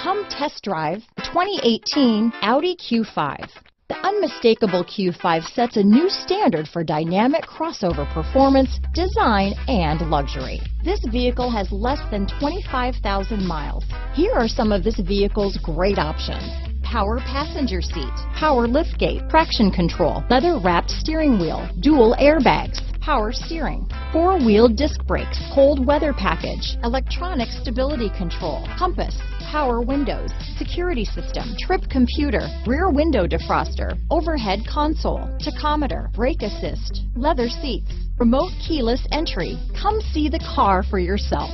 Come test drive the 2018 Audi Q5. The unmistakable Q5 sets a new standard for dynamic crossover performance, design, and luxury. This vehicle has less than 25,000 miles. Here are some of this vehicle's great options: power passenger seat, power liftgate, traction control, leather-wrapped steering wheel, dual airbags, power steering, four-wheel disc brakes, cold weather package, electronic stability control, compass, power windows, security system, trip computer, rear window defroster, overhead console, tachometer, brake assist, leather seats, remote keyless entry. Come see the car for yourself.